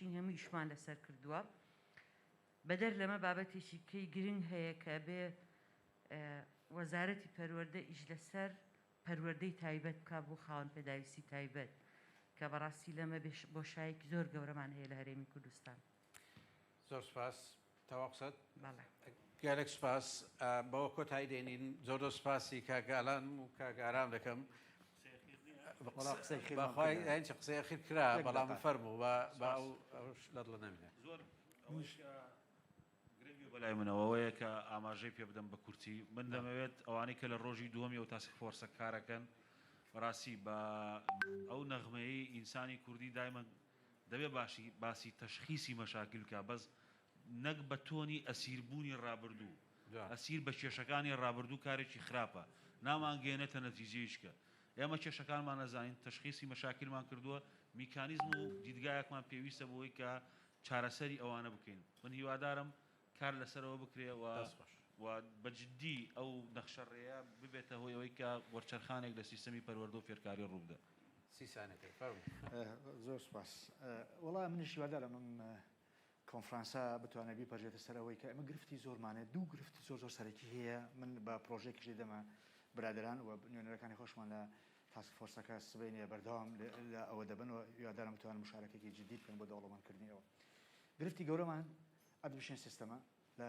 باشین هەموو ئیشمان لەسەر کردووە بەدەر لەمە بابەتێکی کەی گرنگ هەیە کە بێ وەزارەتی پەروەردە ئیش لەسەر پەروەردەی تایبەت بکە بۆ خاوەن پێداویستی تایبەت کە بەڕاستی لەمە بۆشایەکی زۆر گەورەمان هەیە لە هەرێمی کوردستان. زۆر سپاس تەواو قسەت گەلێک سپاس بەوە کۆتایی دێنین زۆر سپاسی کاگالان و کاگارام دەکەم بەخوای قسەی ئەخیر کرا بەڵام فەرموو بە ئەو لەت لە نەمینێ زۆر گرنگی بەلای منەوەیە کە ئاماژەی پێ بدەم بە کورتی من دەمەوێت ئەوانەی کە لە ڕۆژی دووەمی و تاسک فۆرسە کارەکەن بەڕاستی بە ئەو نەغمەیەی ئینسانی کوردی دایمە دەبێ باسی تەشخیصی مەشاکل بکە بەس نەک بە تۆنی ئەسیربوونی ڕابردوو ئەسیر بە کێشەکانی ڕابردوو کارێکی خراپە نامانگەێنێتە نەتیجەیشکە ئێمە کێشەکانمان نەزانین تەشخیصی مەشاکلمان کردووە میکانیزم و دیدگایەکمان پێویستە بۆی کە چارەسەری ئەوانە بکەین من هیوادارم کار لەسەرەوە بکرێەوە و بەجددی ئەو نەخشەڕێیە ببێتە هۆی ئەوەی کە وەرچەرخانێک لە سیستەمی پەروەردە و فێرکاری ڕووبدە. زۆر سپاس وەڵام منیش هیوادارم من کۆنفرانسا بتوانێت بیپەرژێتە سەرەوەی کە ئەمە گرفتی زۆرمانێت دوو گرفتی زۆر سەرەکی هەیە من بە پرۆژێکیشی دەمە برادران و نوێنەرەکانی خۆشمان لە تاسک فۆرسەکە سبەینێ بەردەوام لە ئەوە دەبن و هیوادارم بتوانم مشارەکەی جدی بکەن بۆ دەوڵەمەندکردنیەوە گرفتی گەورەمان ئەدوشێن سیستەمە لە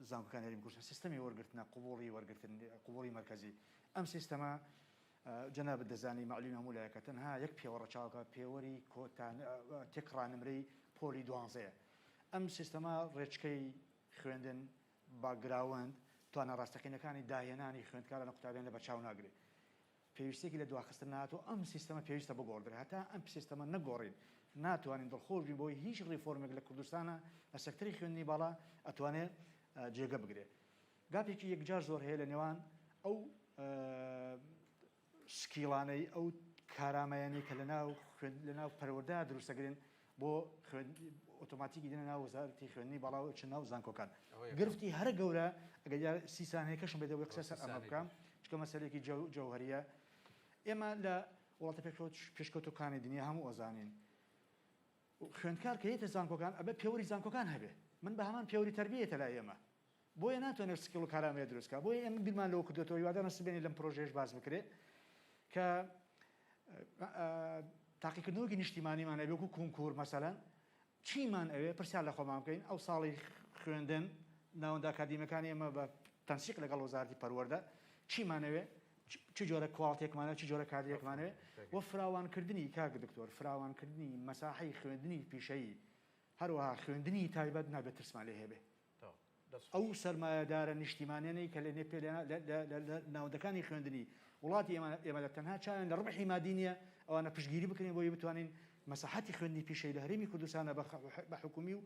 زانکۆکان هەرێمی کوردستان سیستەمی وەرگرتنە قوبوڵی مەرکەزی ئەم سیستەمە جەناب دەزانی معلومی هەموو لایەکە تەنها یەک پێوەڕە چاوکە پێوەری تێکڕانمرەی پۆلی دوانزەیە ئەم سیستەمە ڕێچکەی خوێندن باگراوند توانە ڕاستەقینەکانی داهێنانی خوێندکارە لە قوتابیان لە بەرچاو ناگرێت پێویستێکی لە دواخستن ناتۆ ئەم سیستەمە پێویستە بگۆڕدرێت هەتا ئەم سیستەمە نەگۆڕین ناتوانین دڵخۆشین بۆی هیچ ڕیفۆرمێک لە کوردستانە لە سەکتەری خوێندنی باڵا ئەتوانێت جێگە بگرێت گاپێکی یەکجار زۆر هەیە لە نێوان ئەو سکیڵانەی ئەو کارامەیانی کە لەناو پەروەردە دروستەگرن بۆ ئۆتۆماتیکی دێنە ناو وەزارەتی خوێندنی باڵا و چ ناو زانکۆکان گرفتی هەرە گەورە ئەگەر سیسان هەیە کەشم بێتەوەی قسە سەر ئەمە بکەم چکە مەسەلێکی جەوهەریە ئێمە لە وڵاتە پێشکەوتوەکانی دنیا هەموو ئەزانین خوێندکار کە هێتە زانکۆکان ئەبێ پێوەری زانکۆکان هەبێ من بە هەمان پێوەری تەربیەتە لای ئێمە بۆیە ناتوانێت سکیڵ و کارامەیە دروستکە بۆیە ئێمە بیرمان لەوە کردوێتەوە هیوادارم سبێنێ لەم پرۆژەیەش باز بکرێت کە تاقیکردنەوەکی نیشتیمانیمان هەبێ وەکو کۆنکور مەسەلەن چیمان ئەوێ پرسیار لە خۆمان بکەین ئەو ساڵی خوێندن ناوەندە ئاکادیمیەکانی ئێمە بە تەنسیق لەگەڵ وەزارەتی پەروەردە چیمانەوێ چ جۆرە کواڵتێکمانە چ جۆرە کادرێکمانەوێ وە فراوانکردنی کاک دکتۆر فراوانکردنی مەساحەی خوێندنی پیشەیی هەروەها خوێندنی تایبەت نابێت ترسمان لێ هەبێ ئەو سەرمایەدارە نیشتیمانیانەی کە لە ناوەندەکانی خوێندنی وڵاتی ئێمە لە تەنها چیان لە ڕبحی مادی نیە ئەوانە پشتگیری بکەین بۆی بتوانین مەساحەتی خوێندنی پیشەی لە هەرێمی کوردستانە بە حکومی و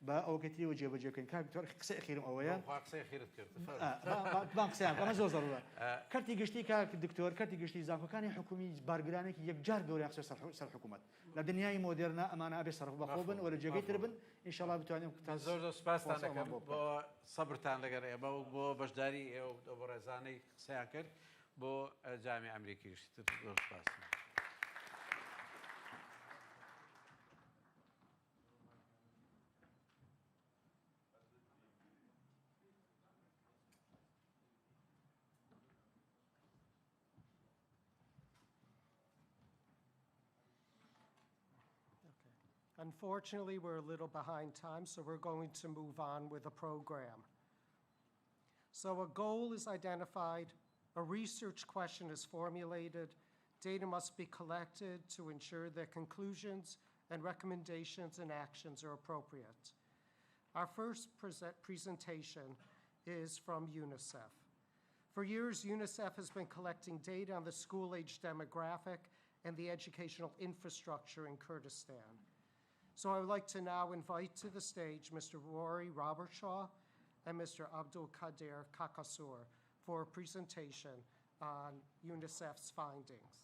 بە ئەوکەتریەوە جێبەجێکەین کاک دکتۆر قسەی ئەخیرم ئەوەیە قسەیان ئەمە زۆر زەڕورە کارتی گشتی کاک دکتۆر کارتی گشتی زانکۆکانی حکومی بارگرانێکی یەکجار گەورەی قسە سەر حکوومەت لە دنیای مۆدێرنە ئەمانە ئەبێ سەرف بەخۆ بن و لە جێگەی تر بن ئینشاءڵڵا بتوانین زۆر سپاستان دەکەم بۆ سەبرتان لەگەڵ ئێمە و بۆ بەشداری ئێوە بۆ ڕێزانەی قسەیان کرد بۆ جامی ئەمریکی گشتتر زۆر سپاس. Unfortunately, we're a little behind time, so we're going to move on with the program. So a goal is identified, a research question is formulated, data must be collected to ensure that conclusions and recommendations and actions are appropriate. Our first presentation is from UNICEF. For years, UNICEF has been collecting data on the school-age demographic and the educational infrastructure in Kurdistan. So I would like to now invite to the stage Mr. Rory Robertshaw and Mr. Abdul Qadir Kakasur for a presentation on UNICEF's findings.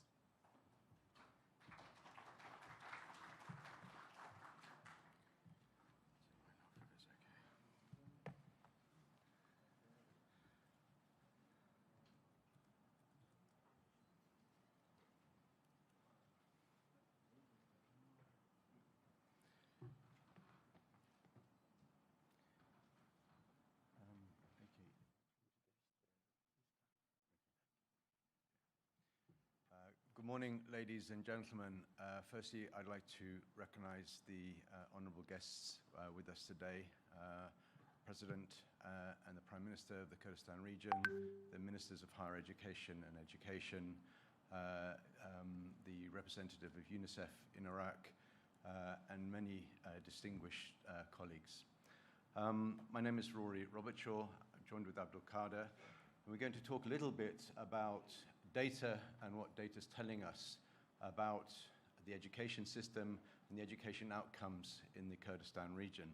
Good morning, ladies and gentlemen. Firstly, I'd like to recognize the honorable guests with us today, President and the Prime Minister of the Kurdistan region, the Ministers of Higher Education and Education, the representative of UNICEF in Iraq, and many distinguished colleagues. My name is Rory Robertshaw. I'm joined with Abdul Qadir, and we're going to talk a little bit about data and what data is telling us about the education system and the education outcomes in the Kurdistan region.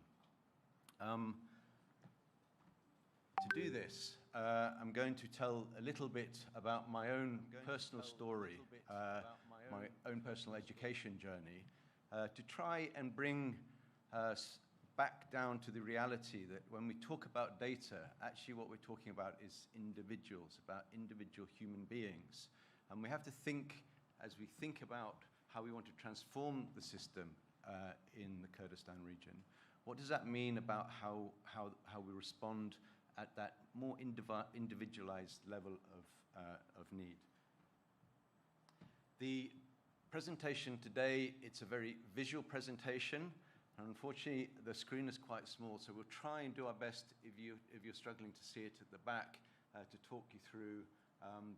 To do this, I'm going to tell a little bit about my own personal story, my own personal education journey, to try and bring us back down to the reality that when we talk about data, actually what we're talking about is individuals, about individual human beings. And we have to think, as we think about how we want to transform the system in the Kurdistan region, what does that mean about how we respond at that more individualized level of need? The presentation today, it's a very visual presentation. And unfortunately, the screen is quite small, so we'll try and do our best if you're struggling to see it at the back to talk you through.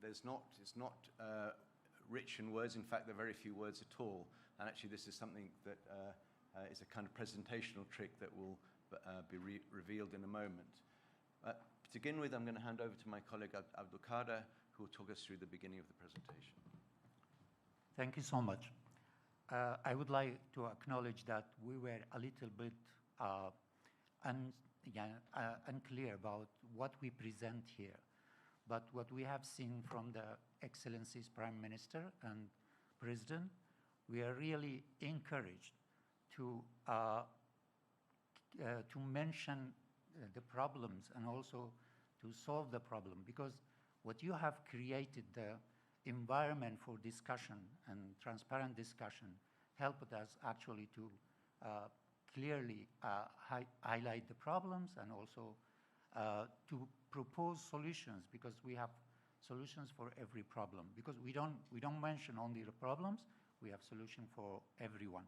It's not rich in words. In fact, there are very few words at all. And actually, this is something that is a kind of presentational trick that will be revealed in a moment. To begin with, I'm going to hand over to my colleague Abdul Qadir, who will talk us through the beginning of the presentation. Thank you so much. I would like to acknowledge that we were a little bit unclear about what we present here. But what we have seen from the Excellencies Prime Minister and President, we are really encouraged to mention the problems and also to solve the problem, because what you have created, the environment for discussion and transparent discussion, helped us actually to clearly highlight the problems and also to propose solutions, because we have solutions for every problem, because we don't mention only the problems, we have solution for everyone.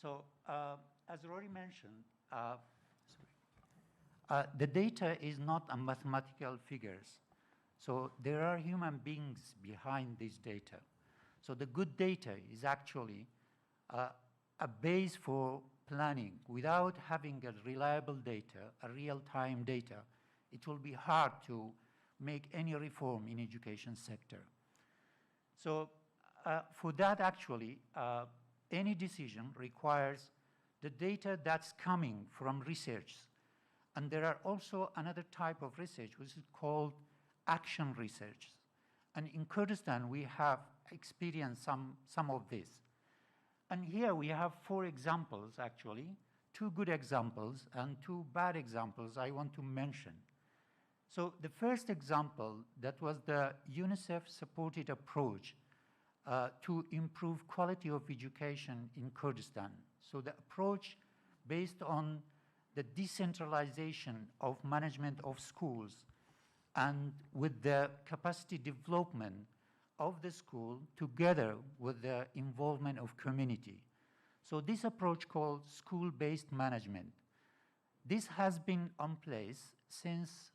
So as Rory mentioned, the data is not a mathematical figures. So there are human beings behind this data. So the good data is actually a base for planning. Without having a reliable data, a real-time data, it will be hard to make any reform in education sector. So for that, actually, any decision requires the data that's coming from research. And there are also another type of research, which is called action research. And in Kurdistan, we have experienced some of this. And here we have 4 examples, actually, 2 good examples and 2 bad examples I want to mention. So the first example, that was the UNICEF-supported approach to improve quality of education in Kurdistan. So the approach based on the decentralization of management of schools and with the capacity development of the school together with the involvement of community. So this approach called school-based management, this has been in place since,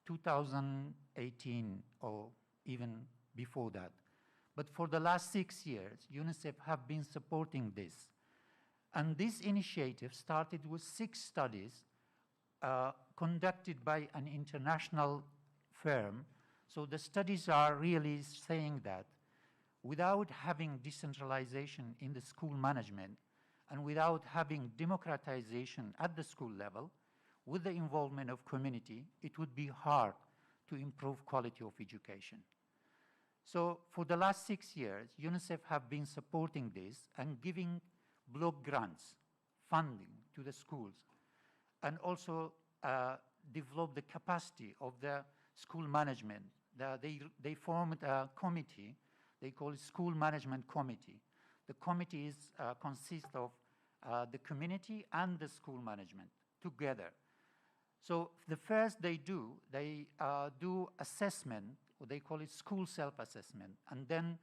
2018 or even before that. But for the last 6 years, UNICEF have been supporting this. And this initiative started with 6 studies conducted by an international firm. So the studies are really saying that without having decentralization in the school management and without having democratization at the school level, with the involvement of community, it would be hard to improve quality of education. So for the last 6 years, UNICEF have been supporting this and giving block grants, funding to the schools, and also develop the capacity of the school management. They formed a committee, they call it School Management Committee. The committee consists of the community and the school management together. So the first they do assessment what they call it school self-assessment. And then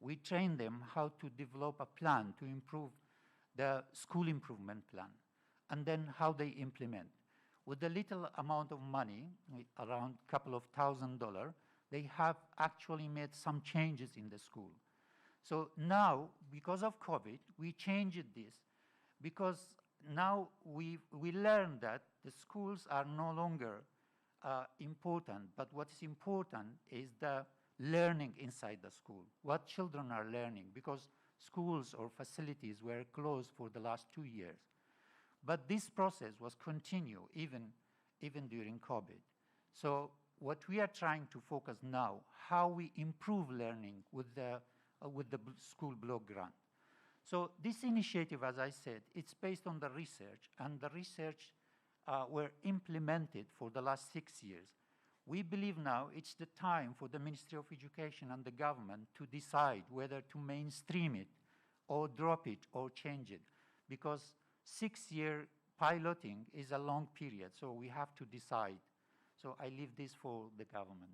we train them how to develop a plan to improve the school improvement plan, and then how they implement. With a little amount of money, around a couple of $1,000, they have actually made some changes in the school. So now, because of COVID, we changed this, because now we learned that the schools are no longer important, but what is important is the learning inside the school, what children are learning, because schools or facilities were closed for the last 2 years. But this process was continued even during COVID. So what we are trying to focus now, how we improve learning with the school block grant. So this initiative, as I said, it's based on the research, and the research were implemented for the last 6 years. We believe now it's the time for the Ministry of Education and the government to decide whether to mainstream it or drop it or change it, because 6-year piloting is a long period, so we have to decide. So I leave this for the government.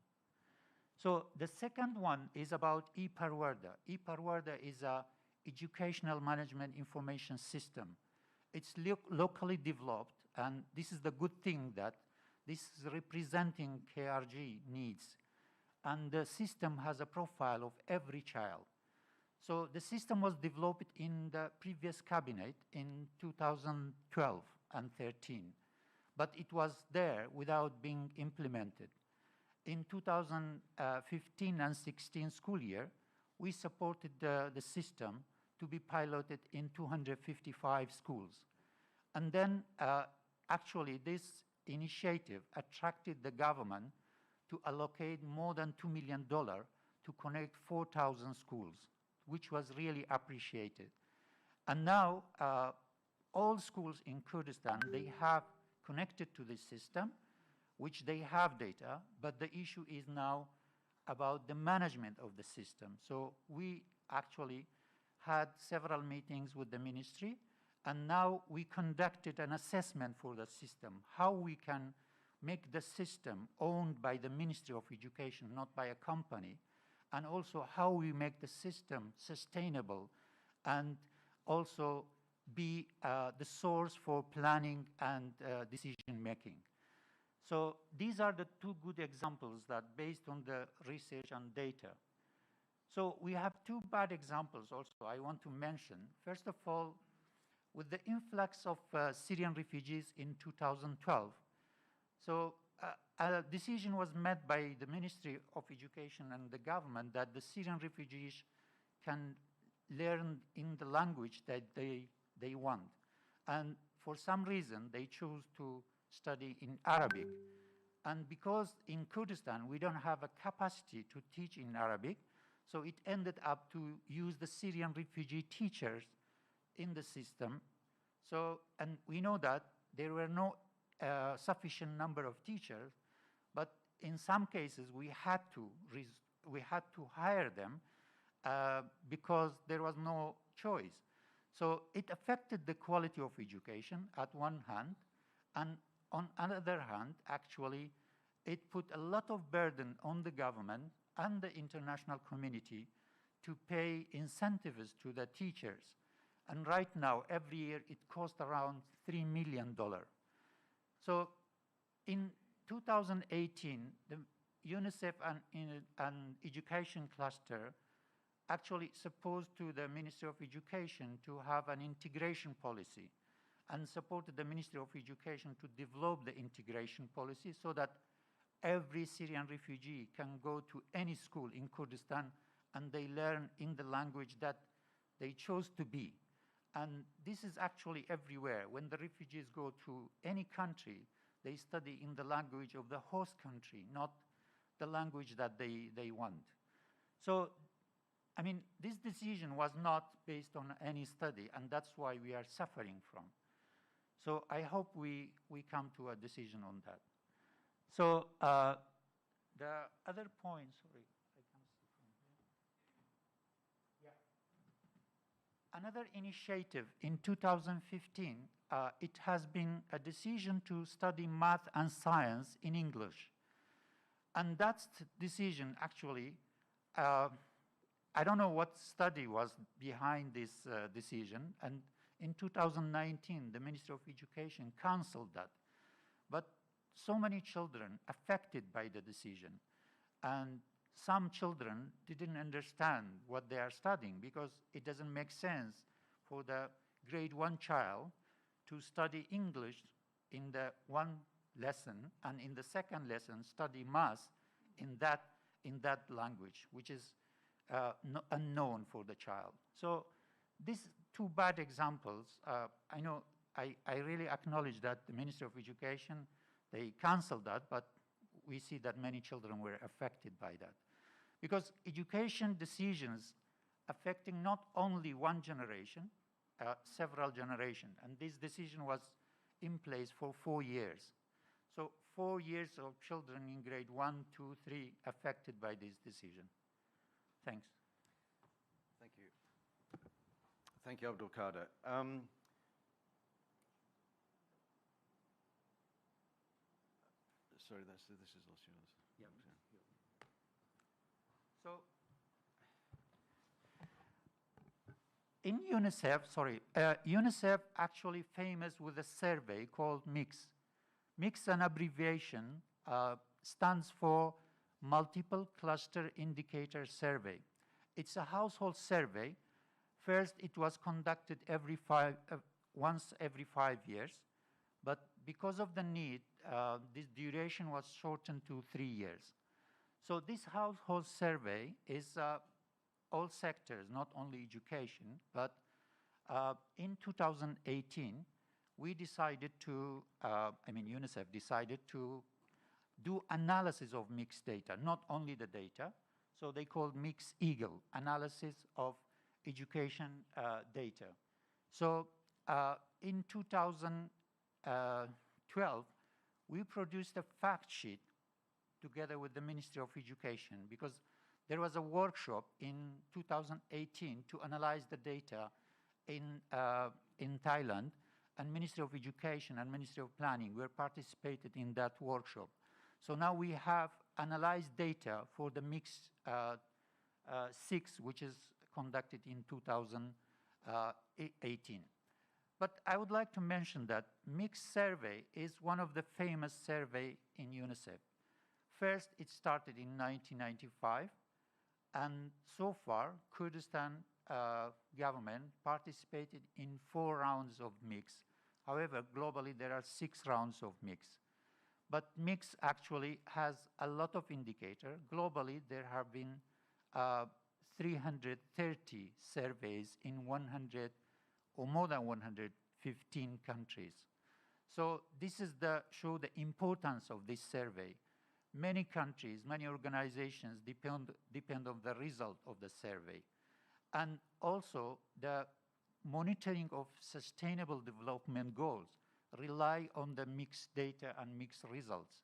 So the second one is about e-Parwarda. e-Parwarda is a educational management information system. It's locally developed, and this is the good thing that this is representing KRG needs. And the system has a profile of every child. So the system was developed in the previous cabinet in 2012 and 13, but it was there without being implemented. In 2015 and 16 school year, we supported the system to be piloted in 255 schools. And then actually this initiative attracted the government to allocate more than $2 million to connect 4,000 schools, which was really appreciated. And now all schools in Kurdistan, they have connected to this system, which they have data, but the issue is now about the management of the system. So we actually had several meetings with the ministry, and now we conducted an assessment for the system, how we can make the system owned by the Ministry of Education, not by a company, and also how we make the system sustainable and also be the source for planning and decision making. So these are the two good examples that based on the research and data. So we have two bad examples also I want to mention. First of all, with the influx of Syrian refugees in 2012, so a decision was made by the Ministry of Education and the government that the Syrian refugees can learn in the language that they want. And for some reason, they chose to study in Arabic. And because in Kurdistan, we don't have a capacity to teach in Arabic, so it ended up to use the Syrian refugee teachers in the system. So, and we know that there were no sufficient number of teachers, but in some cases we had to hire them because there was no choice. So it affected the quality of education at one hand, and on another hand, actually, it put a lot of burden on the government and the international community to pay incentives to the teachers. And right now, every year, it costs around $3 million. So in 2018, the UNICEF and Education Cluster actually supposed to the Ministry of Education to have an integration policy and supported the Ministry of Education to develop the integration policy so that every Syrian refugee can go to any school in Kurdistan and they learn in the language that they chose to be. And this is actually everywhere. When the refugees go to any country, they study in the language of the host country, not the language that they want. So, I mean, this decision was not based on any study, and that's why we are suffering from. So I hope we come to a decision on that. So the other point, sorry, I can't see from here. Yeah. Another initiative in 2015, it has been a decision to study math and science in English. And that decision actually, I don't know what study was behind this decision, and in 2019, the Ministry of Education canceled that. But so many children affected by the decision, and some children didn't understand what they are studying because it doesn't make sense for the grade 1 child to study English in the one lesson and in the second lesson study math in that language, which is unknown for the child. So these two bad examples, I know I really acknowledge that the Ministry of Education, they canceled that, but we see that many children were affected by that. Because education decisions affecting not only one generation, several generations, and this decision was in place for 4 years. So 4 years of children in grade 1, 2, 3 affected by this decision. Thanks. Thank you. Thank you, Abdul Qadir. Sorry, this is also yours. Yeah. So in UNICEF actually famous with a survey called MIX. MIX, an abbreviation, stands for Multiple Cluster Indicator Survey. It's a household survey. First, it was conducted once every 5 years, but because of the need, this duration was shortened to 3 years. So this household survey is all sectors, not only education, but in 2018, we decided to, UNICEF decided to do analysis of mixed data, not only the data. So they called Mixed Eagle, analysis of education data. So in 2012, we produced a fact sheet together with the Ministry of Education, because there was a workshop in 2018 to analyze the data in Thailand, and Ministry of Education and Ministry of Planning were participated in that workshop. So now we have analyzed data for the Mix 6, which is conducted in 2018. But I would like to mention that Mix survey is one of the famous survey in UNICEF. First, it started in 1995, and so far, Kurdistan government participated in 4 rounds of Mix. However, globally, there are 6 rounds of Mix. But Mix actually has a lot of indicators. Globally, there have been 330 surveys in 100 or more than 115 countries. So this is show the importance of this survey. Many countries, many organizations depend on the result of the survey. And also the monitoring of sustainable development goals rely on the mixed data and mixed results.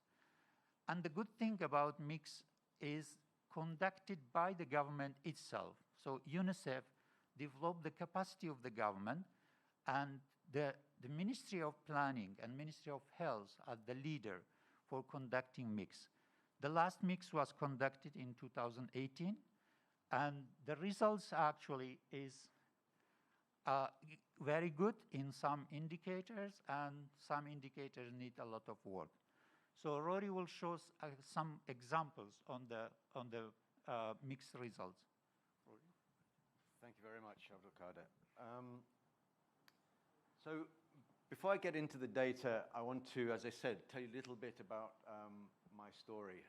And the good thing about mix is conducted by the government itself. So UNICEF developed the capacity of the government, and the Ministry of Planning and Ministry of Health are the leader for conducting mix. The last mix was conducted in 2018, and the results actually is very good in some indicators, and some indicators need a lot of work. So Rory will show us some examples on the mixed results. Rory? Thank you very much, Abdul Qadir. So before I get into the data, I want to, as I said, tell you a little bit about my story.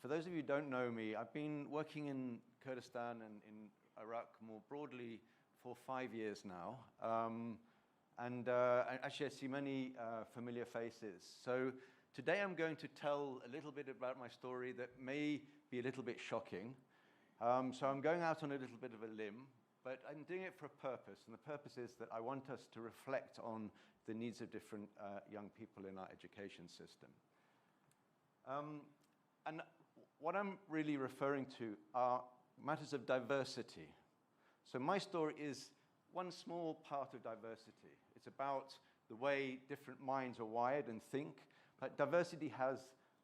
For those of you who don't know me, I've been working in Kurdistan and in Iraq more broadly for 5 years now. Actually, I see many familiar faces. So today I'm going to tell a little bit about my story that may be a little bit shocking. So I'm going out on a little bit of a limb, but I'm doing it for a purpose. And the purpose is that I want us to reflect on the needs of different young people in our education system. And what I'm really referring to are matters of diversity. So my story is one small part of diversity. It's about the way different minds are wired and think, but diversity has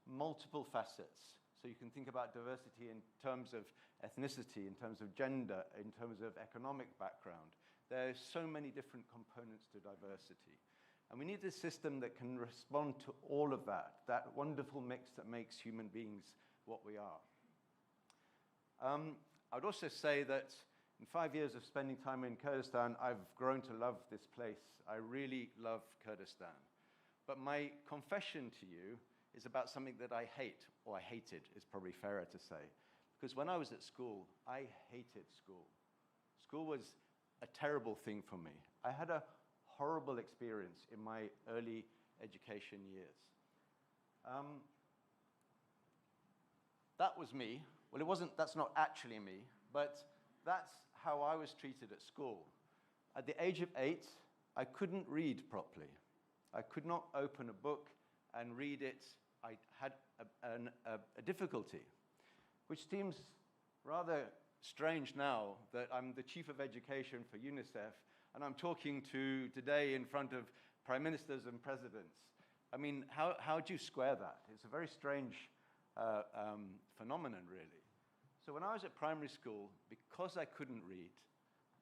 multiple facets. So you can think about diversity in terms of ethnicity, in terms of gender, in terms of economic background. There are so many different components to diversity. And we need a system that can respond to all of that, that wonderful mix that makes human beings what we are. I would also say that in 5 years of spending time in Kurdistan, I've grown to love this place. I really love Kurdistan. But my confession to you is about something that I hate, or I hated, is probably fairer to say. Because when I was at school, I hated school. School was a terrible thing for me. I had a horrible experience in my early education years. That was me. Well, it wasn't, that's not actually me, but that's how I was treated at school. At the age of 8, I couldn't read properly. I could not open a book and read it. I had a difficulty, which seems rather strange now that I'm the Chief of Education for UNICEF and I'm talking today in front of prime ministers and presidents. I mean, how do you square that? It's a very strange phenomenon, really. So when I was at primary school, because I couldn't read,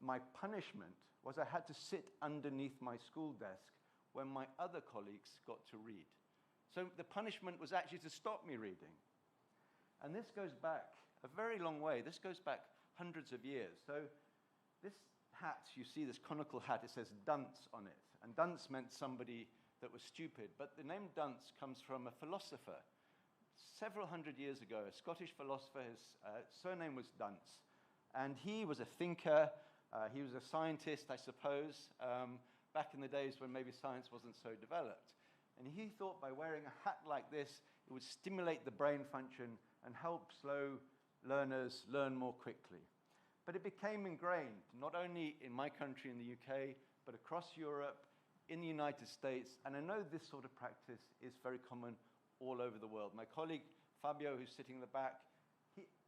my punishment was I had to sit underneath my school desk when my other colleagues got to read. So the punishment was actually to stop me reading. And this goes back a very long way. This goes back hundreds of years. So this hat, you see this conical hat, it says dunce on it. And dunce meant somebody that was stupid. But the name dunce comes from a philosopher. Several hundred years ago, a Scottish philosopher, his surname was Dunce. And he was a thinker, he was a scientist, I suppose, back in the days when maybe science wasn't so developed. And he thought by wearing a hat like this, it would stimulate the brain function and help slow learners learn more quickly. But it became ingrained, not only in my country in the UK, but across Europe, in the United States, and I know this sort of practice is very common all over the world. My colleague Fabio, who's sitting in the back,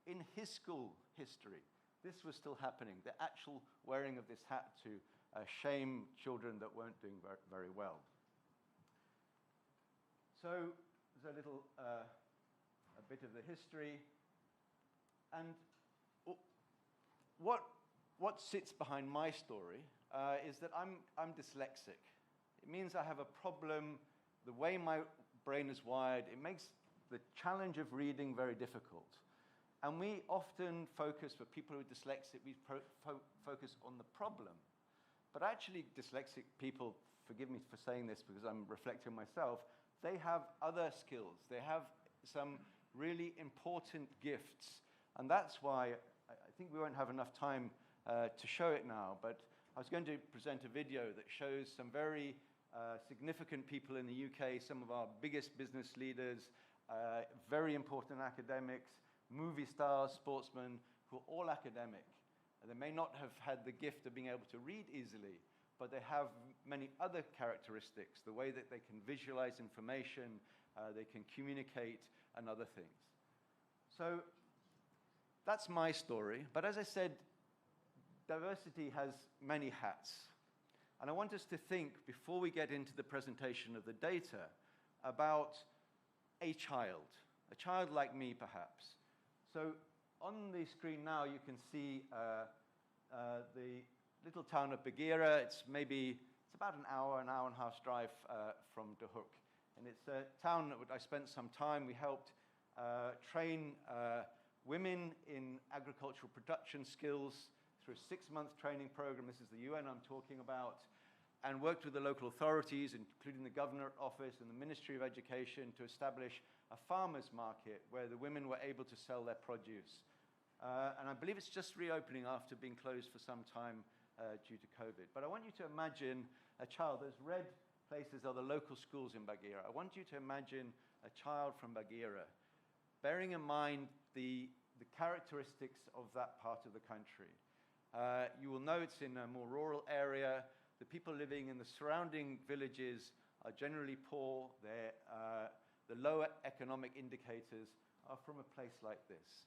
in his school history, this was still happening, the actual wearing of this hat to shame children that weren't doing very well. So there's a little a bit of the history. And what sits behind my story is that I'm dyslexic. It means I have a problem. The way my brain is wired, it makes the challenge of reading very difficult. And we often focus, for people who are dyslexic, we focus on the problem. But actually, dyslexic people, forgive me for saying this because I'm reflecting on myself, they have other skills. They have some really important gifts. And that's why I think we won't have enough time to show it now, but I was going to present a video that shows some very significant people in the UK, some of our biggest business leaders, very important academics, movie stars, sportsmen, who are all academic. They may not have had the gift of being able to read easily, but they have many other characteristics, the way that they can visualize information, they can communicate, and other things. So that's my story. But as I said, diversity has many hats. And I want us to think, before we get into the presentation of the data, about a child like me, perhaps. So on the screen now, you can see the little town of Bagheera. It's about an hour and a half drive from Duhok. And it's a town that I spent some time. We helped train women in agricultural production skills through a 6-month training program. This is the UN I'm talking about. And worked with the local authorities, including the Governor Office and the Ministry of Education, to establish a farmers market where the women were able to sell their produce. And I believe it's just reopening after being closed for some time due to COVID. But I want you to imagine a child. Those red places are the local schools in Bagheera. I want you to imagine a child from Bagheera, bearing in mind the characteristics of that part of the country. You will know it's in a more rural area. The people living in the surrounding villages are generally poor. The lower economic indicators are from a place like this.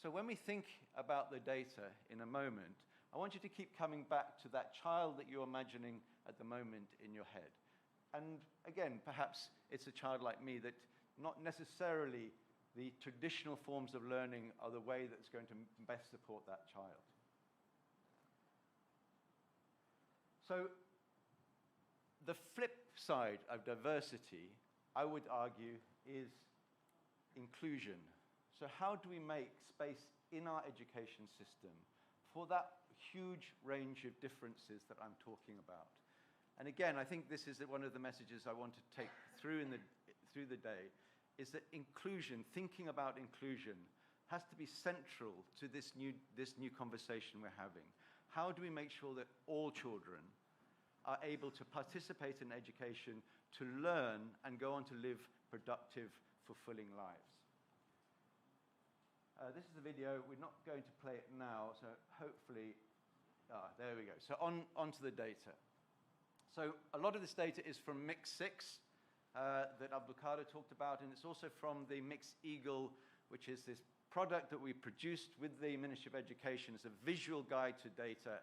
So when we think about the data in a moment, I want you to keep coming back to that child that you're imagining at the moment in your head. And again, perhaps it's a child like me that not necessarily the traditional forms of learning are the way that's going to best support that child. So the flip side of diversity, I would argue, is inclusion. So how do we make space in our education system for that huge range of differences that I'm talking about? And again, I think this is one of the messages I want to take through the day, is that inclusion, thinking about inclusion, has to be central to this new conversation we're having. How do we make sure that all children are able to participate in education, to learn, and go on to live productive, fulfilling lives? This is the video. We're not going to play it now, so hopefully, there we go. So onto the data. So a lot of this data is from Mix 6 that Abdulkader talked about, and it's also from the Mix Eagle, which is this product that we produced with the Ministry of Education as a visual guide to data.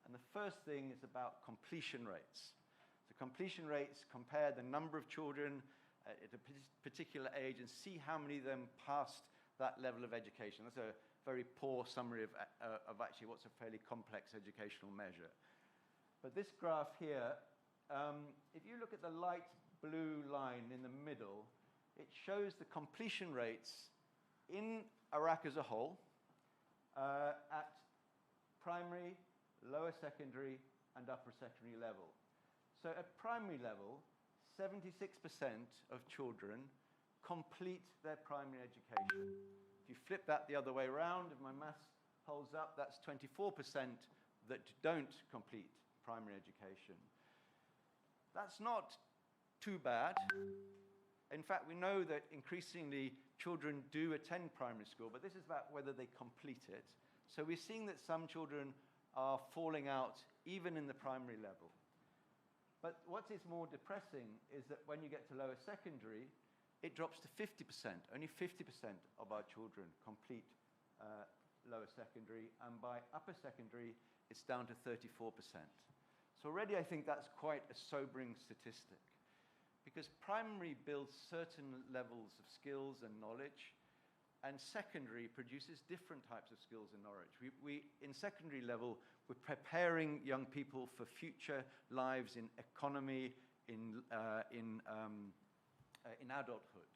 And the first thing is about completion rates. So completion rates compare the number of children at a particular age and see how many of them passed that level of education. That's a very poor summary of actually what's a fairly complex educational measure. But this graph here, if you look at the light blue line in the middle, it shows the completion rates in Iraq as a whole at primary, lower secondary, and upper secondary level. So at primary level, 76% of children complete their primary education. If you flip that the other way around, if my maths holds up, that's 24% that don't complete primary education. That's not too bad. In fact, we know that increasingly children do attend primary school, but this is about whether they complete it. So we're seeing that some children are falling out even in the primary level. But what is more depressing is that when you get to lower secondary, it drops to 50%. Only 50% of our children complete lower secondary, and by upper secondary, it's down to 34%. So already I think that's quite a sobering statistic, because primary builds certain levels of skills and knowledge, and secondary produces different types of skills and knowledge. In secondary level, we're preparing young people for future lives in economy, in adulthood.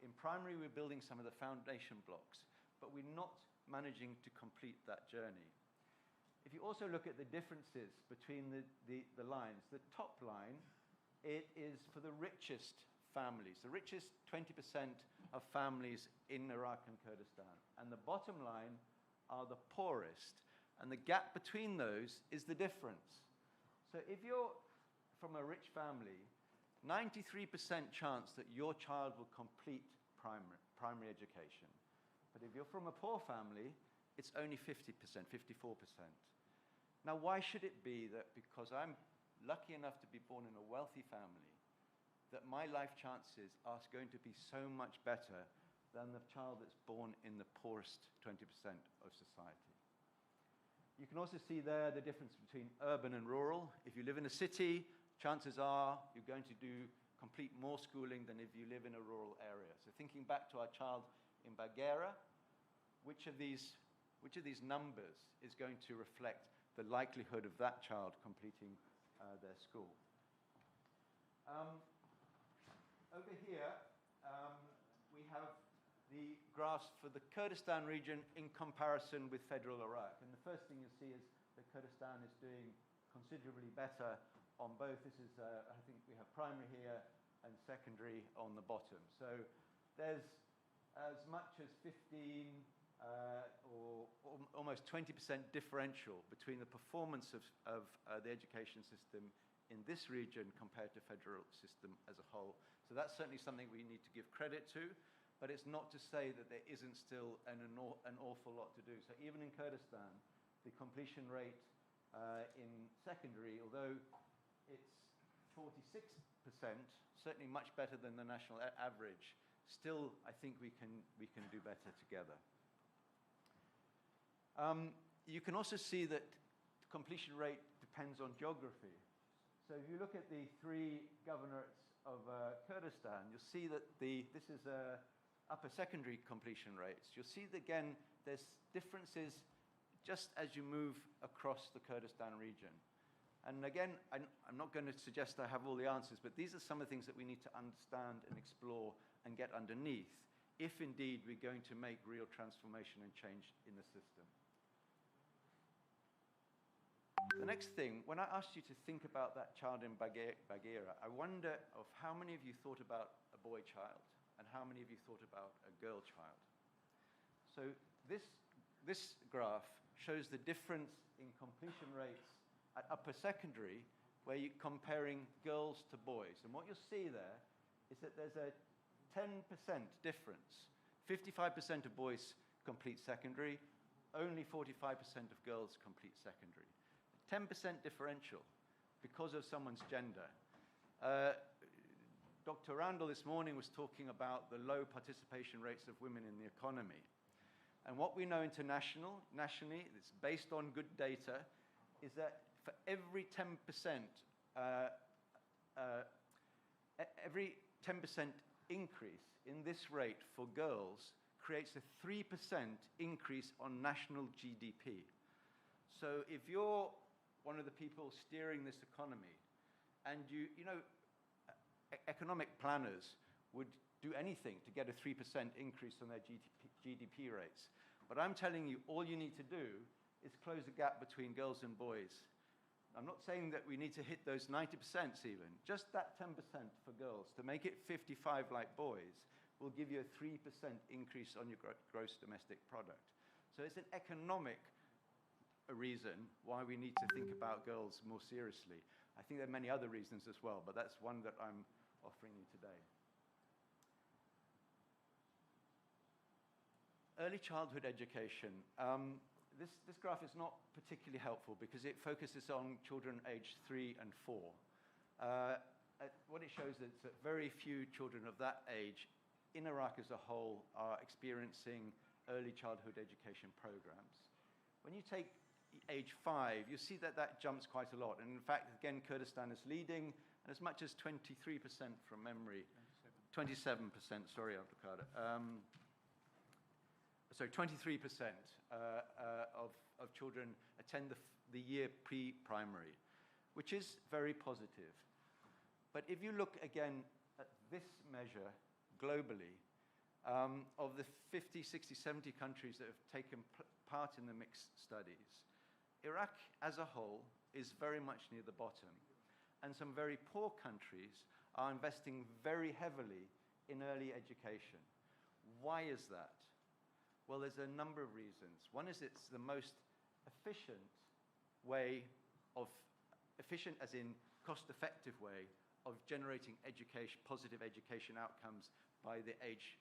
In primary, we're building some of the foundation blocks, but we're not managing to complete that journey. If you also look at the differences between the lines, the top line, it is for the richest families, the richest 20% of families in Iraq and Kurdistan. And the bottom line are the poorest. And the gap between those is the difference. So if you're from a rich family, 93% chance that your child will complete primary education. But if you're from a poor family, it's only 50%, 54%. Now, why should it be that because I'm lucky enough to be born in a wealthy family, that my life chances are going to be so much better than the child that's born in the poorest 20% of society? You can also see there the difference between urban and rural. If you live in a city, chances are you're going to complete more schooling than if you live in a rural area. So thinking back to our child in Baghera, which of these numbers is going to reflect the likelihood of that child completing their school? Over here, we have the graphs for the Kurdistan region in comparison with federal Iraq. And the first thing you see is that Kurdistan is doing considerably better on both. This is, I think we have primary here and secondary on the bottom. So there's as much as 15 or almost 20% differential between the performance of the education system in this region compared to federal system as a whole. So that's certainly something we need to give credit to, but it's not to say that there isn't still an awful lot to do. So even in Kurdistan, the completion rate in secondary, although it's 46%, certainly much better than the national average, still I think we can do better together. You can also see that the completion rate depends on geography. So if you look at the three governorates of Kurdistan, you'll see that this is upper secondary completion rates. You'll see that, again, there's differences just as you move across the Kurdistan region. And again, I'm not going to suggest I have all the answers, but these are some of the things that we need to understand and explore and get underneath if indeed we're going to make real transformation and change in the system. The next thing, when I asked you to think about that child in Bagheera, I wonder of how many of you thought about a boy child and how many of you thought about a girl child. So this graph shows the difference in completion rates at upper secondary where you're comparing girls to boys. And what you'll see there is that there's a 10% difference. 55% of boys complete secondary, only 45% of girls complete secondary. 10% differential because of someone's gender. Dr. Randall this morning was talking about the low participation rates of women in the economy. And what we know nationally, it's based on good data, is that for every 10%, every 10% increase in this rate for girls creates a 3% increase on national GDP. So if you're one of the people steering this economy, and you know, economic planners would do anything to get a 3% increase on their GDP rates. But I'm telling you, all you need to do is close the gap between girls and boys. I'm not saying that we need to hit those 90% even. Just that 10% for girls, to make it 55 like boys, will give you a 3% increase on your gross domestic product. So it's an economic reason why we need to think about girls more seriously. I think there are many other reasons as well, but that's one that I'm offering you today. Early childhood education. This graph is not particularly helpful because it focuses on children aged 3 and 4. What it shows is that very few children of that age in Iraq as a whole are experiencing early childhood education programs. When you take age 5, you see that that jumps quite a lot. And in fact, again, Kurdistan is leading, and as much as 23% from memory. 27%, sorry, Abdulkader. So 23% of children attend the year pre-primary, which is very positive. But if you look again at this measure globally, of the 50, 60, 70 countries that have taken part in the mixed studies, Iraq as a whole is very much near the bottom. And some very poor countries are investing very heavily in early education. Why is that? Well, there's a number of reasons. One is it's the most efficient way of, efficient as in cost-effective way of generating positive education outcomes by the age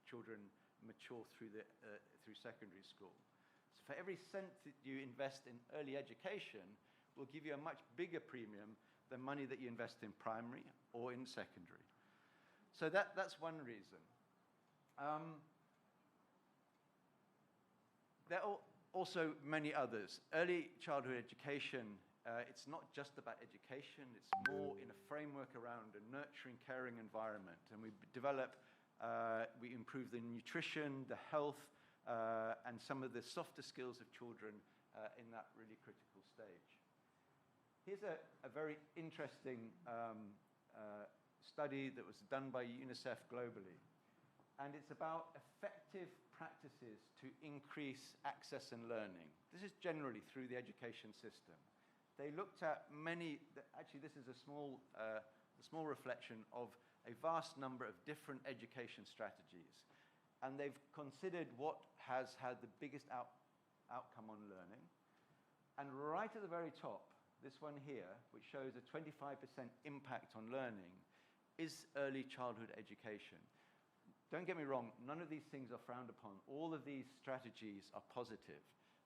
children mature through secondary school. So for every cent that you invest in early education will give you a much bigger premium than money that you invest in primary or in secondary. So that's one reason. There are also many others. Early childhood education, it's not just about education, it's more in a framework around a nurturing, caring environment. And we improve the nutrition, the health, and some of the softer skills of children in that really critical stage. Here's a very interesting study that was done by UNICEF globally. And it's about effective practices to increase access and learning. This is generally through the education system. They looked at many, actually this is a small reflection of a vast number of different education strategies. And they've considered what has had the biggest outcome on learning. And right at the very top, this one here, which shows a 25% impact on learning, is early childhood education. Don't get me wrong, none of these things are frowned upon. All of these strategies are positive.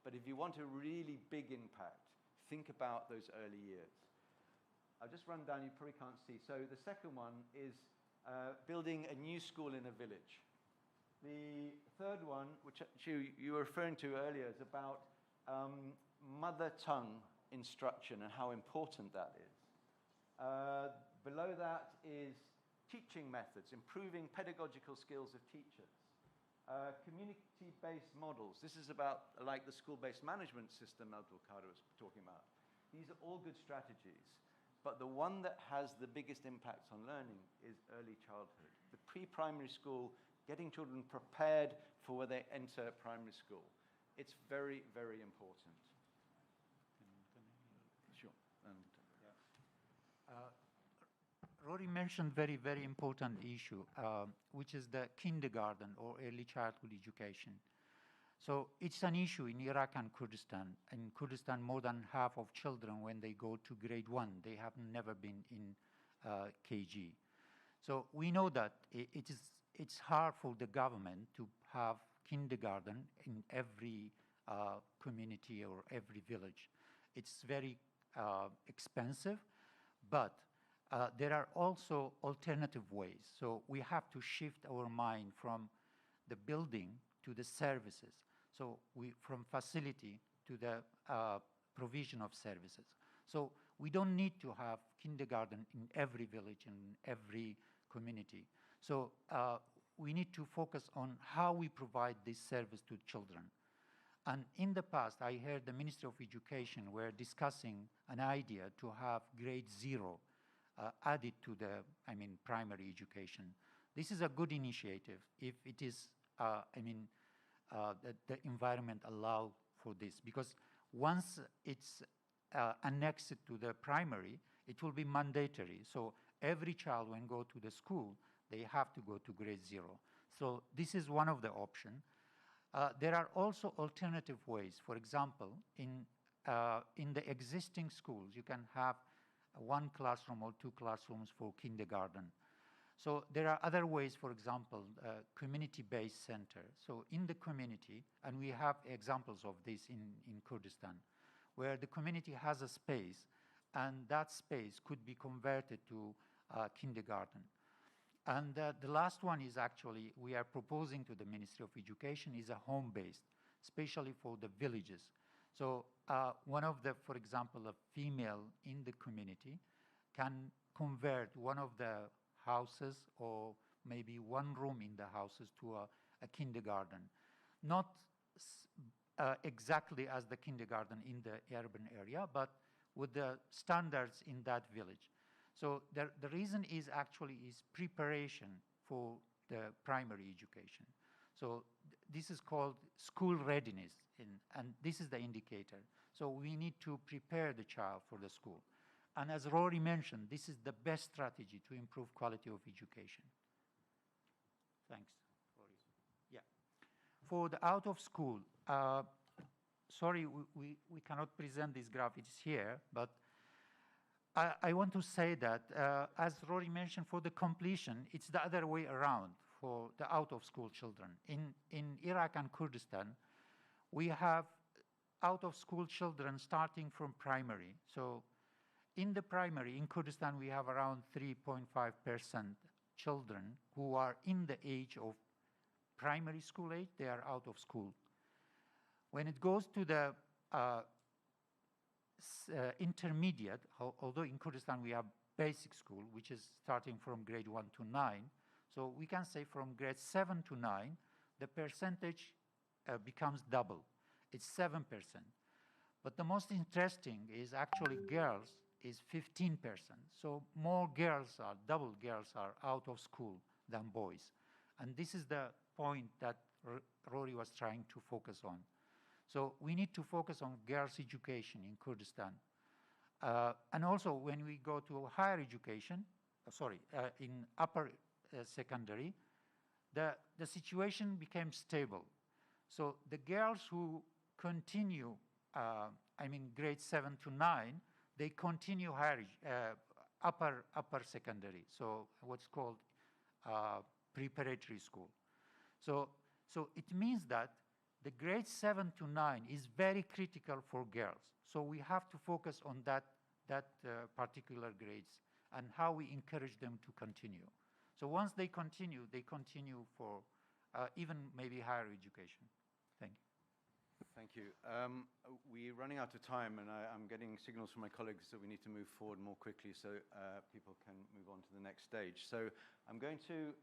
But if you want a really big impact, think about those early years. I'll just run down, you probably can't see. So the second one is building a new school in a village. The third one, which you were referring to earlier, is about mother tongue instruction and how important that is. Below that is teaching methods, improving pedagogical skills of teachers, community-based models. This is about like the school-based management system Abdulkader was talking about. These are all good strategies, but the one that has the biggest impact on learning is early childhood. The pre-primary school, getting children prepared for when they enter primary school. It's very, very important. Sure. Rory mentioned very, very important issue, which is the kindergarten or early childhood education. So it's an issue in Iraq and Kurdistan. In Kurdistan, more than half of children, when they go to grade 1, they have never been in KG. So we know that it's hard for the government to have kindergarten in every community or every village. It's very expensive, but there are also alternative ways. So we have to shift our mind from the building to the services. So from facility to the provision of services. So we don't need to have kindergarten in every village and every community. So we need to focus on how we provide this service to children. And in the past, I heard the Ministry of Education were discussing an idea to have grade 0 added to the, primary education. This is a good initiative if it is, the environment allow for this, because once it's annexed to the primary, it will be mandatory. So every child, when go to the school, they have to go to grade 0. So this is one of the options. There are also alternative ways. For example, in the existing schools, you can have 1 classroom or 2 classrooms for kindergarten. So there are other ways, for example, community-based center. So in the community, and we have examples of this in Kurdistan, where the community has a space, and that space could be converted to kindergarten. And the last one is actually, we are proposing to the Ministry of Education is a home-based, especially for the villages. So one of the, for example, a female in the community can convert one of the houses or maybe one room in the houses to a kindergarten. Not exactly as the kindergarten in the urban area, but with the standards in that village. So the reason is actually preparation for the primary education. So this is called school readiness, and this is the indicator. So we need to prepare the child for the school. And as Rory mentioned, this is the best strategy to improve quality of education. Thanks, Rory. Yeah. For the out of school, sorry, we cannot present this graph, it's here, but I want to say that, as Rory mentioned, for the completion, it's the other way around for the out-of-school children. In Iraq and Kurdistan, we have out-of-school children starting from primary. So in the primary, in Kurdistan, we have around 3.5% children who are in the age of primary school age, they are out of school. When it goes to the intermediate, although in Kurdistan we have basic school, which is starting from grade 1 to 9, so we can say from grade 7 to 9, the percentage becomes double. It's 7%. But the most interesting is actually girls is 15%. So more girls are, double girls are out of school than boys. And this is the point that Rory was trying to focus on. So we need to focus on girls' education in Kurdistan. And also when we go to higher education, in upper secondary, the situation became stable. So the girls who continue, grade 7 to 9, they continue higher, upper secondary, so what's called preparatory school. So it means that the grade 7 to 9 is very critical for girls. So we have to focus on that particular grades and how we encourage them to continue. So once they continue for even maybe higher education. Thank you. Thank you. We're running out of time, and I'm getting signals from my colleagues that we need to move forward more quickly so people can move on to the next. next stage. So I'm going to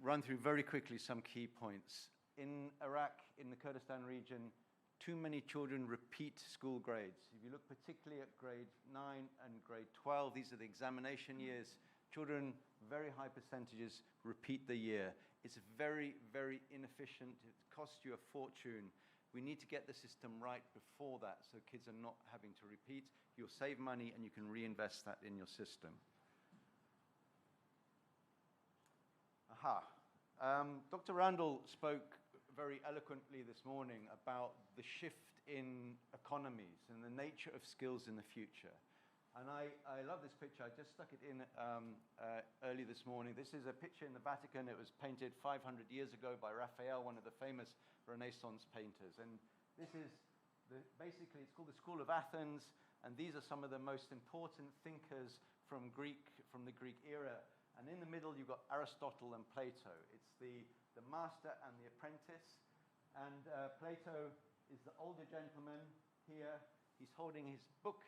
run through very quickly some key points. In Iraq, in the Kurdistan region, too many children repeat school grades. If you look particularly at grade 9 and grade 12, these are the examination years. Children, very high percentages, repeat the year. It's very, very inefficient. It costs you a fortune. We need to get the system right before that so kids are not having to repeat. You'll save money and you can reinvest that in your system. Dr. Randall spoke very eloquently this morning about the shift in economies and the nature of skills in the future. And I love this picture. I just stuck it in early this morning. This is a picture in the Vatican. It was painted 500 years ago by Raphael, one of the famous Renaissance painters. And this is, basically, it's called the School of Athens. And these are some of the most important thinkers from the Greek era. And in the middle, you've got Aristotle and Plato. It's the master and the apprentice. And Plato is the older gentleman here. He's holding his book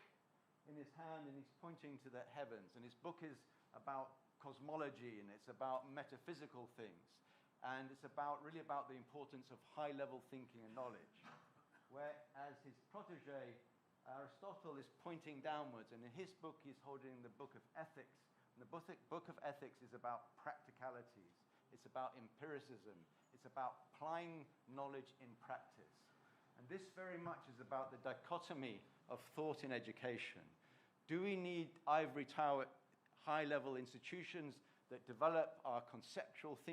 in his hand and he's pointing to the heavens. And his book is about cosmology and it's about metaphysical things. And it's really about the importance of high-level thinking and knowledge. Whereas his protege, Aristotle, is pointing downwards. And in his book, he's holding the book of ethics. And the book of ethics is about practicalities. It's about empiricism. It's about applying knowledge in practice. And this very much is about the dichotomy of thought in education. Do we need ivory tower high-level institutions that develop our conceptual thinking